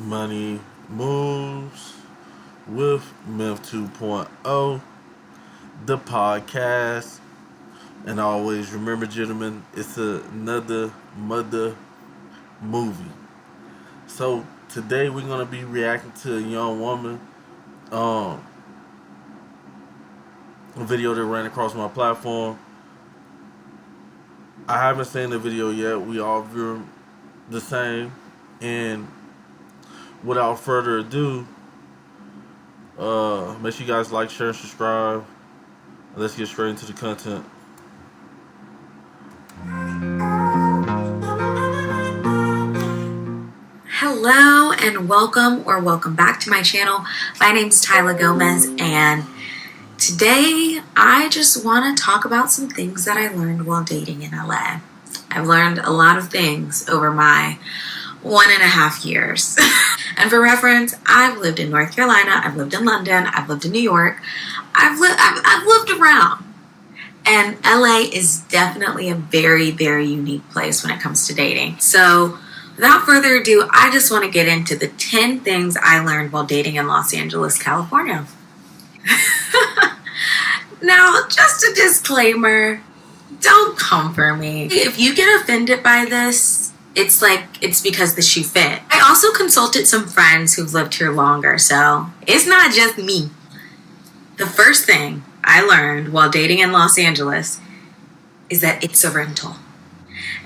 Money Moves with Myth 2.0, the podcast. And always remember, gentlemen, it's another mother movie. So today we're gonna be reacting to a young woman, um, a video that ran across my platform. I haven't seen the video yet. We all view the same, and without further ado, make sure you guys like, share, and subscribe. Let's get straight into the content. Hello and welcome back to my channel. My name's TYLA Gomez, and today I just want to talk about some things that I learned while dating in LA. I've learned a lot of things over my 1.5 years. And for reference, I've lived in North Carolina, I've lived in London, I've lived in New York, I've lived around. And LA is definitely a very, very unique place when it comes to dating. So without further ado, I just want to get into the 10 things I learned while dating in Los Angeles, California. Now, just a disclaimer, don't come for me. If you get offended by this, it's because the shoe fit. I also consulted some friends who've lived here longer, so it's not just me. The first thing I learned while dating in Los Angeles is that it's a rental.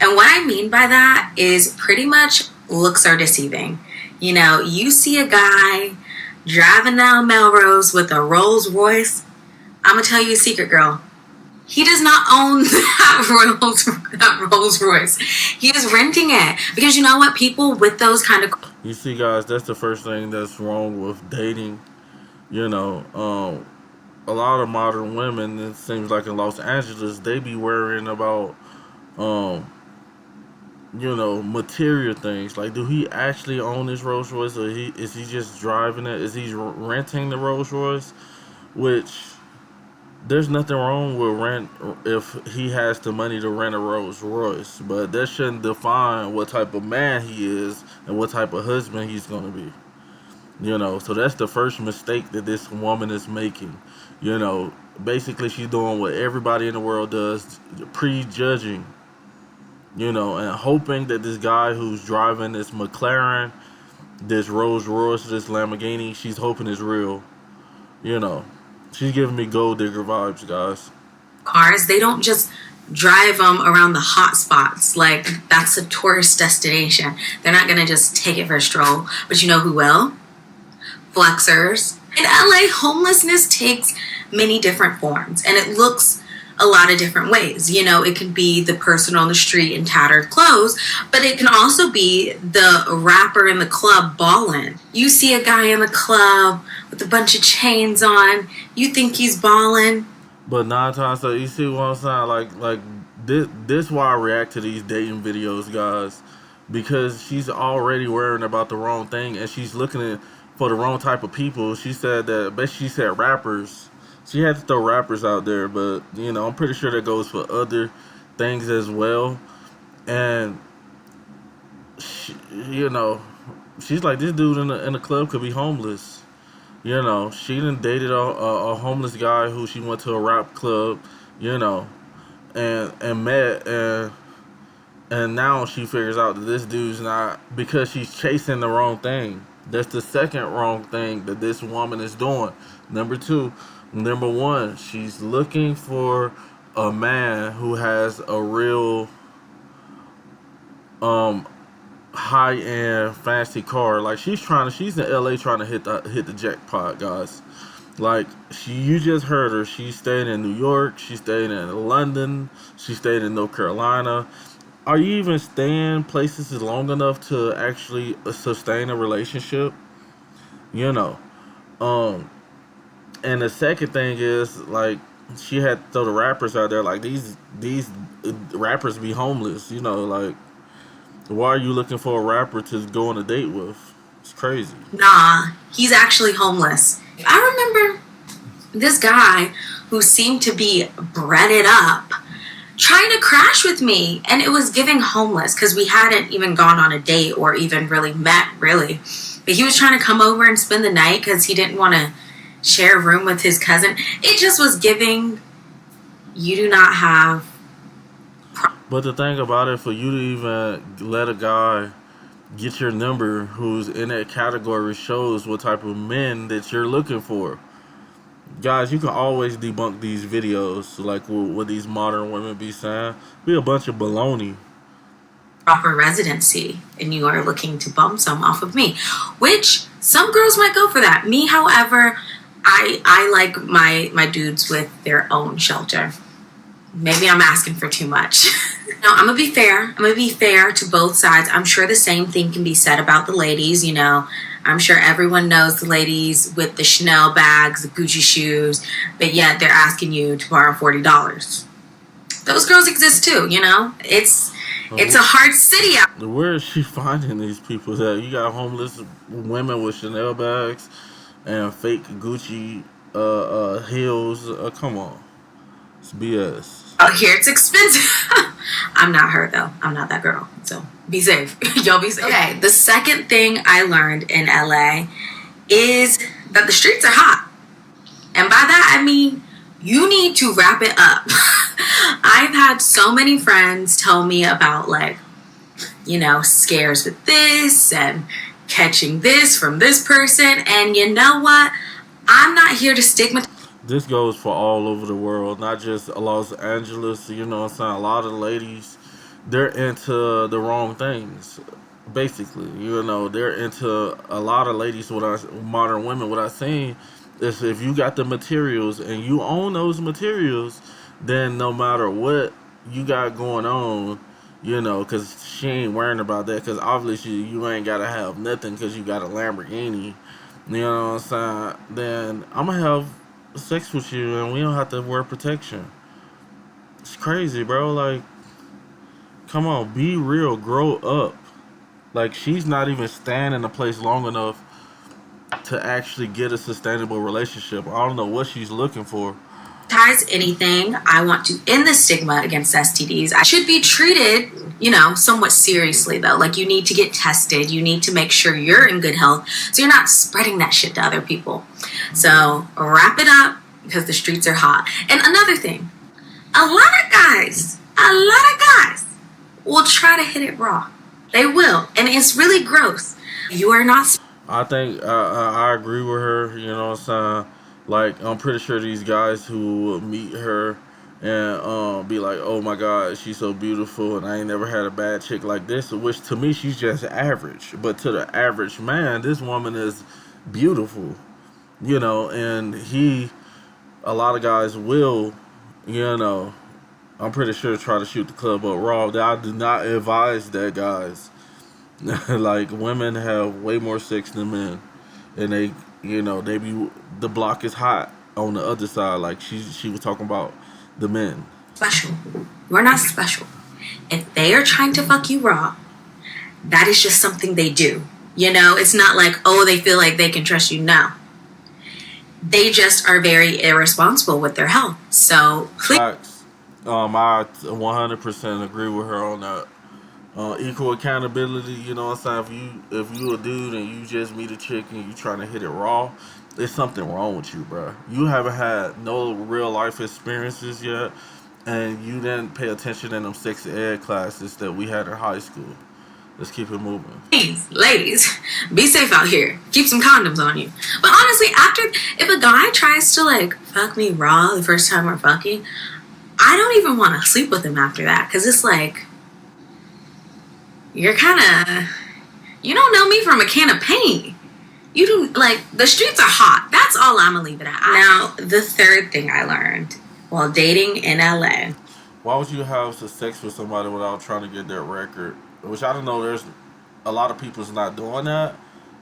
And what I mean by that is pretty much looks are deceiving. You know, you see a guy driving down Melrose with a Rolls Royce. I'm going to tell you a secret, girl. He does not own that Rolls Royce. He is renting it. Because you know what? People with those kind of... You see, guys, that's the first thing that's wrong with dating. You know, a lot of modern women, it seems like in Los Angeles, they be worrying about, material things. Like, do he actually own this Rolls Royce, or is he just driving it? Is he renting the Rolls Royce? Which, there's nothing wrong with rent if he has the money to rent a Rolls Royce, but that shouldn't define what type of man he is and what type of husband he's gonna be. You know, so that's the first mistake that this woman is making. You know, basically she's doing what everybody in the world does, prejudging. You know, and hoping that this guy who's driving this McLaren, this Rolls Royce, this Lamborghini, she's hoping is real. You know, she's giving me gold digger vibes, guys. Cars, they don't just drive them around the hot spots like that's a tourist destination. They're not going to just take it for a stroll. But you know who will? Flexers. In LA, homelessness takes many different forms, and it looks a lot of different ways. You know, it can be the person on the street in tattered clothes, but it can also be the rapper in the club ballin'. You see a guy in the club with a bunch of chains on, you think he's ballin'. But 9 times, so you see what I'm saying? Like this why I react to these dating videos, guys, because she's already worrying about the wrong thing, and she's looking for the wrong type of people. She said rappers. She had to throw rappers out there, but, you know, I'm pretty sure that goes for other things as well. And, you know, she's like, this dude in the club could be homeless. You know, she done dated a homeless guy who she went to a rap club, you know, and met, and now she figures out that this dude's not, because she's chasing the wrong thing. That's the second wrong thing that this woman is doing. Number one, she's looking for a man who has a real high-end fancy car. Like, she's in LA trying to hit the jackpot, guys. Like, you just heard her. She stayed in New York, she stayed in London, she stayed in North Carolina. Are you even staying places long enough to actually sustain a relationship? You know. And the second thing is, like, she had to throw the rappers out there. Like, these rappers be homeless. You know, like, why are you looking for a rapper to go on a date with? It's crazy. Nah, he's actually homeless. I remember this guy who seemed to be breaded up trying to crash with me, and it was giving homeless because we hadn't even gone on a date or even really met, really. but he was trying to come over and spend the night because he didn't want to share a room with his cousin. It just was giving, you do not have. But the thing about it, for you to even let a guy get your number who's in that category shows what type of men that you're looking for. Guys, you can always debunk these videos, like what these modern women be saying. Be a bunch of baloney. Proper residency, and you are looking to bum some off of me, which some girls might go for that. Me, however, I like my dudes with their own shelter. Maybe I'm asking for too much. No, I'm gonna be fair. I'm gonna be fair to both sides. I'm sure the same thing can be said about the ladies. You know, I'm sure everyone knows the ladies with the Chanel bags, the Gucci shoes, but yet they're asking you to borrow $40. Those girls exist too. You know, it's a hard city out. Where is she finding these people? That you got homeless women with Chanel bags and fake Gucci heels? Come on, it's BS. Oh, here it's expensive. I'm not her though. I'm not that girl. So be safe. Y'all be safe. Okay, the second thing I learned in LA is that the streets are hot. And by that I mean you need to wrap it up. I've had so many friends tell me about, like, you know, scares with this and catching this from this person. And you know what? I'm not here to stigmatize. This goes for all over the world, not just Los Angeles. You know what I'm saying? A lot of ladies, they're into the wrong things. Basically, you know, they're into a lot of ladies. Modern women, what I've seen is if you got the materials and you own those materials, then no matter what you got going on, you know, because she ain't worrying about that. Because obviously you ain't got to have nothing because you got a Lamborghini. You know what I'm saying? Then I'm going to have sex with you and we don't have to wear protection. It's crazy, bro. Like, come on, be real, grow up. Like, she's not even staying in a place long enough to actually get a sustainable relationship. I don't know what she's looking for. Anything. I want to end the stigma against STDs. I should be treated, you know, somewhat seriously though. Like, you need to get tested. You need to make sure you're in good health so you're not spreading that shit to other people. So wrap it up because the streets are hot. And another thing, a lot of guys will try to hit it raw. They will. And it's really gross. You are not. I think I agree with her, you know what I'm saying? Like, I'm pretty sure these guys who will meet her and be like, oh my God, she's so beautiful and I ain't never had a bad chick like this, which to me, she's just average. But to the average man, this woman is beautiful, you know, and a lot of guys will, you know, I'm pretty sure try to shoot the club up raw. I do not advise that, guys. Like, women have way more sex than men. And they, you know, the block is hot on the other side. Like she was talking about the men. Special. We're not special. If they are trying to fuck you raw, that is just something they do. You know, it's not like, oh, they feel like they can trust you. No. They just are very irresponsible with their health. So, Facts. I 100% agree with her on that. Equal accountability, you know what I'm saying? If you a dude and you just meet a chick and you trying to hit it raw, there's something wrong with you, bro. You haven't had no real life experiences yet, and you didn't pay attention in them sex ed classes that we had in high school. Let's keep it moving. Ladies, be safe out here. Keep some condoms on you. But honestly, if a guy tries to, like, fuck me raw the first time we're fucking, I don't even want to sleep with him after that, because it's like, you're kind of, you don't know me from a can of paint. You do, like, the streets are hot. That's all I'm going to leave it at. Now, the third thing I learned while dating in LA. Why would you have sex with somebody without trying to get their record? Which I don't know, there's a lot of people's not doing that,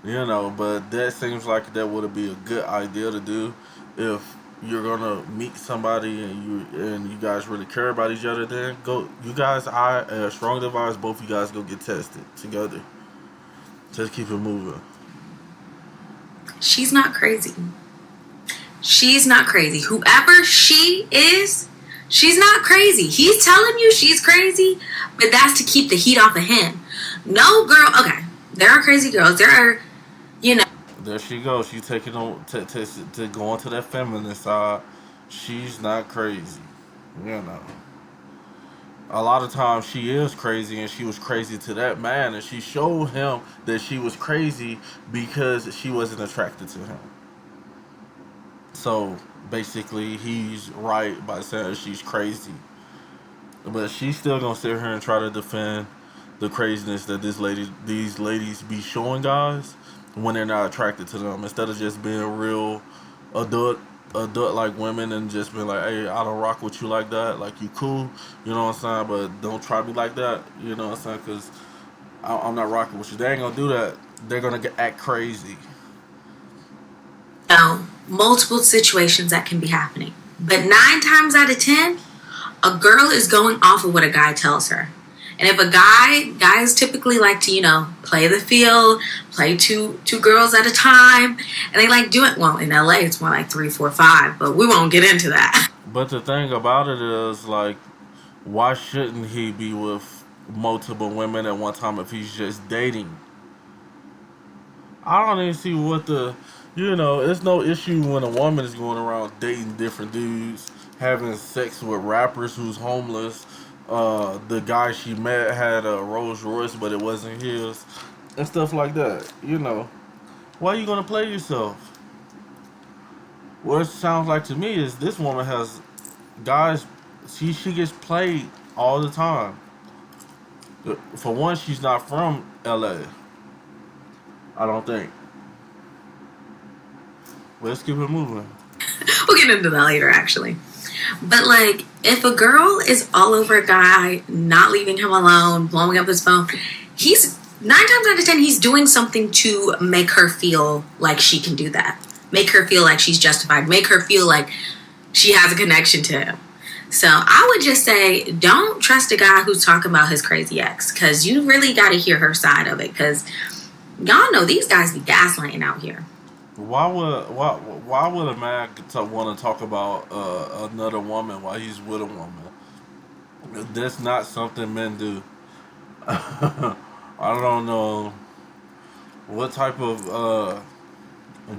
you know, but that seems like that would be a good idea to do if you're gonna meet somebody and you guys really care about each other. Then go, you guys. I strongly advise both you guys go get tested together. Just keep it moving. She's not crazy. She's not crazy. Whoever she is, she's not crazy. He's telling you she's crazy, but that's to keep the heat off of him. No girl. Okay, there are crazy girls. There are There she goes. She taking on to go on to that feminist side. She's not crazy, you know. A lot of times she is crazy, and she was crazy to that man, and she showed him that she was crazy because she wasn't attracted to him. So basically, he's right by saying she's crazy, but she's still gonna sit here and try to defend the craziness that these ladies be showing guys when they're not attracted to them, instead of just being real adult like women and just being like, hey, I don't rock with you like that, like you cool, you know what I'm saying, but don't try me like that, you know what I'm saying, because I'm not rocking with you. They ain't gonna do that. They're gonna act crazy. Multiple situations that can be happening. But 9 times out of 10, a girl is going off of what a guy tells her. And if a guys typically like to, play the field, play two girls at a time, and they like doing, well, in LA, it's more like 3, 4, 5, but we won't get into that. But the thing about it is, like, why shouldn't he be with multiple women at one time if he's just dating? I don't even see what it's no issue when a woman is going around dating different dudes, having sex with rappers who's homeless. The guy she met had a Rolls Royce, but it wasn't his, and stuff like that. Why are you gonna play yourself? What it sounds like to me is this woman has guys. She gets played all the time. For one, she's not from LA. I don't think. Let's keep it moving. We'll get into that later, actually. But, like, if a girl is all over a guy, not leaving him alone, blowing up his phone, he's 9 times out of 10, he's doing something to make her feel like she can do that. Make her feel like she's justified. Make her feel like she has a connection to him. So I would just say, don't trust a guy who's talking about his crazy ex, because you really got to hear her side of it, because y'all know these guys be gaslighting out here. Why would a man want to talk about another woman while he's with a woman? That's not something men do. I don't know what type of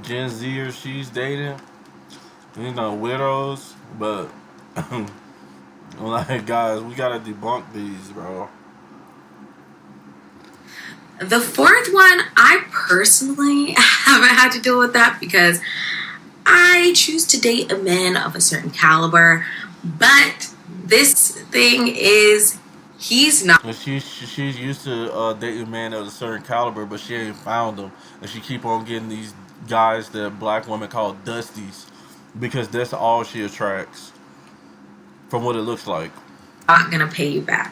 Gen Zers she's dating. Widows, but like, guys, we gotta debunk these, bro. The fourth one, I personally haven't had to deal with that because I choose to date a man of a certain caliber. But this thing is, he's not. She's used to dating a man of a certain caliber, but she ain't found them, and she keep on getting these guys that black women call dusties, because that's all she attracts, from what it looks like. Not gonna pay you back.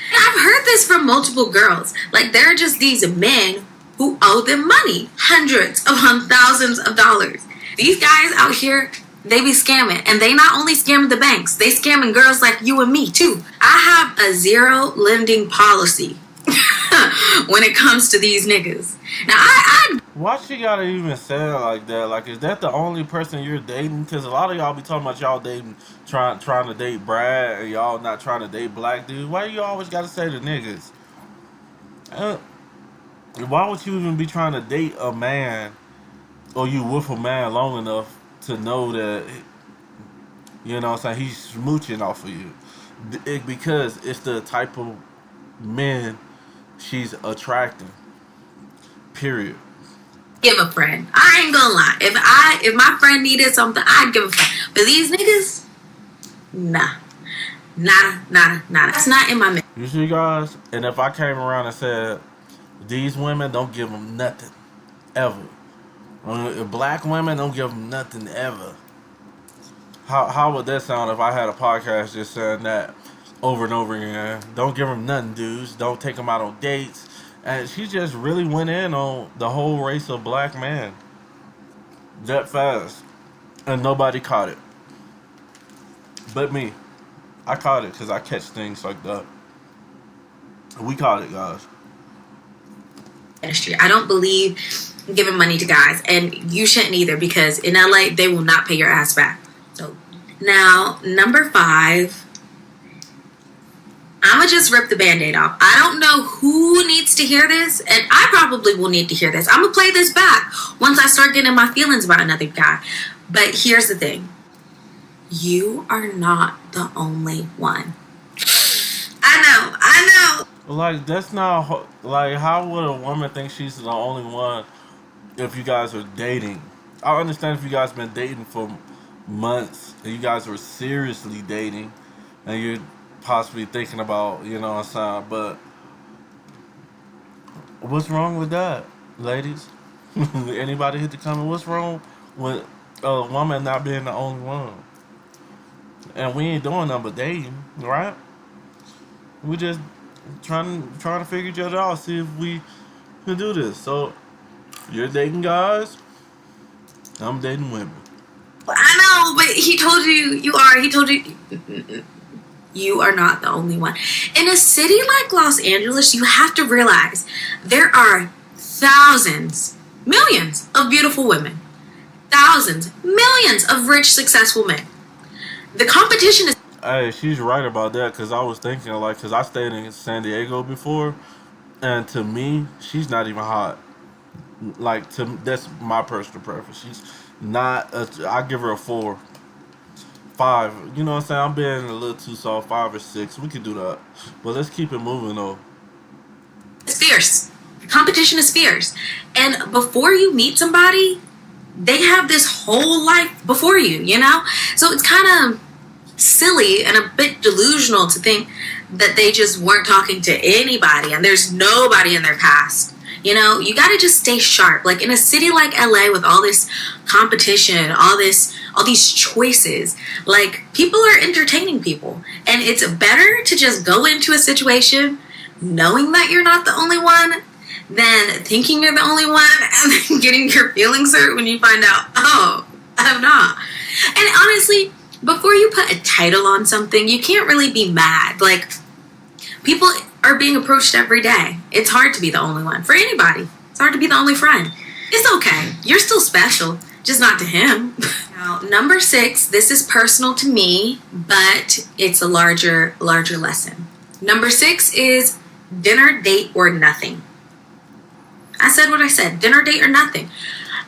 I've heard this from multiple girls. Like, there are just these men who owe them money, hundreds of thousands of dollars. These guys out here, they be scamming, and they not only scamming the banks, they scamming girls like you and me too. I have a zero lending policy when it comes to these niggas. Now, Why she gotta even say it like that? Like, is that the only person you're dating? Because a lot of y'all be talking about y'all dating, trying to date Brad, and y'all not trying to date black dudes. Why you always gotta say the niggas? Why would you even be trying to date a man, or you with a man long enough to know that, what I'm saying, he's smooching off of you? Because it's the type of men she's attracting. Period. give a friend. I ain't gonna lie. If my friend needed something, I'd give a friend. But these niggas, nah. Nada. That's not in my mix. You see, guys? And if I came around and said, these women, don't give them nothing. Ever. Black women, don't give them nothing ever. How would that sound if I had a podcast just saying that over and over again? Don't give them nothing, dudes. Don't take them out on dates. And she just really went in on the whole race of black men that fast. And nobody caught it. But me. I caught it because I catch things like that. We caught it, guys. I don't believe in giving money to guys. And you shouldn't either, because in LA, they will not pay your ass back. So now, number 5 I'ma just rip the band-aid off. I don't know who needs to hear this, and I probably will need to hear this. I'm gonna play this back once I start getting my feelings about another guy. But here's the thing. You are not the only one. I know. Like, that's not, like, how would a woman think she's the only one if you guys are dating? I understand if you guys been dating for months and you guys were seriously dating and you're possibly thinking about, you know what I'm saying, but what's wrong with that, ladies? Anybody hit the comment? What's wrong with a woman not being the only one? And we ain't doing nothing but dating, right? We just trying to figure each other out, see if we can do this. So you're dating guys, I'm dating women. I know, but he told you you are. He told you you are not the only one. In a city like Los Angeles, you have to realize there are thousands, millions of beautiful women, thousands, millions of rich, successful men. The competition is. Hey, she's right about that, because I was thinking, like, because I stayed in San Diego before, and to me, she's not even hot. Like, that's my personal preference. She's not, I give her a 4, 5. You know what I'm saying? I'm being a little too soft, 5 or 6. We can do that. But let's keep it moving, though. It's fierce. Competition is fierce. And before you meet somebody, they have this whole life before you, you know? So it's kind of silly and a bit delusional to think that they just weren't talking to anybody and there's nobody in their past. You know, you got to just stay sharp. Like in a city like LA with all this competition, all these choices, like people are entertaining people. And it's better to just go into a situation knowing that you're not the only one than thinking you're the only one and then getting your feelings hurt when you find out, oh, I'm not. And honestly, before you put a title on something, you can't really be mad. Like, people are being approached every day. It's hard to be the only one. For anybody. It's hard to be the only friend. It's okay. You're still special. Just not to him. Now, number 6, this is personal to me, but it's a larger lesson. Number 6 is dinner date or nothing. I said what I said. Dinner date or nothing.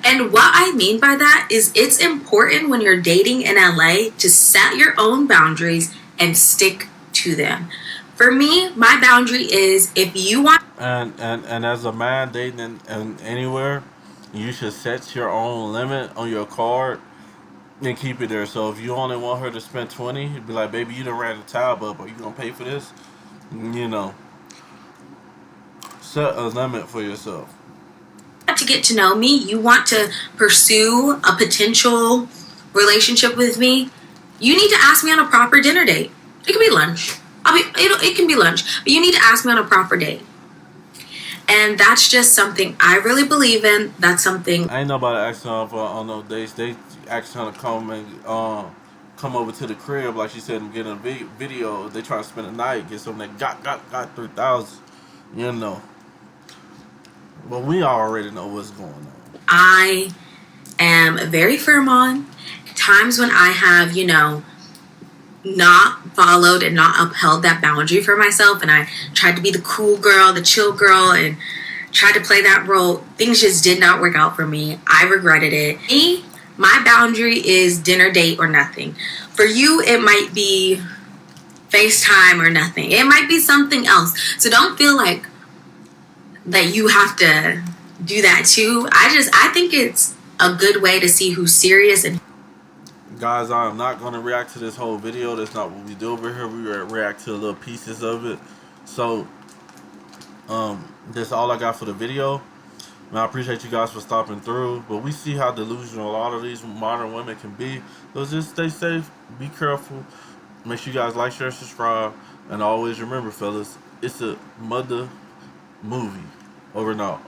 And what I mean by that is it's important when you're dating in LA to set your own boundaries and stick to them. For me, my boundary is if you want. And as a man dating in anywhere, you should set your own limit on your card and keep it there. So if you only want her to spend 20, you'd be like, baby, you done ran the tab up. Are you going to pay for this? You know, set a limit for yourself. To get to know me, you want to pursue a potential relationship with me, you need to ask me on a proper dinner date. It can be lunch. It can be lunch, but you need to ask me on a proper date. And that's just something I really believe in. That's something. I ain't nobody asking her on no dates. They asking her to come and come over to the crib, like she said, and get a video. They try to spend a night, get something that got 3,000. You know. But we already know what's going on. I am very firm on times when I have, not followed and not upheld that boundary for myself, and I tried to be the cool girl, the chill girl, and tried to play that role. Things just did not work out for me. I regretted it. My boundary is dinner date or nothing. For you, it might be FaceTime or nothing. It might be something else. So don't feel like that you have to do that too. I think it's a good way to see who's serious. And guys, I am not going to react to this whole video. That's not what we do over here. We react to little pieces of it. So that's all I got for the video. And I appreciate you guys for stopping through, but we see how delusional a lot of these modern women can be. So just stay safe, be careful, make sure you guys like, share, subscribe, and always remember, fellas, it's a mother movie. Over and out.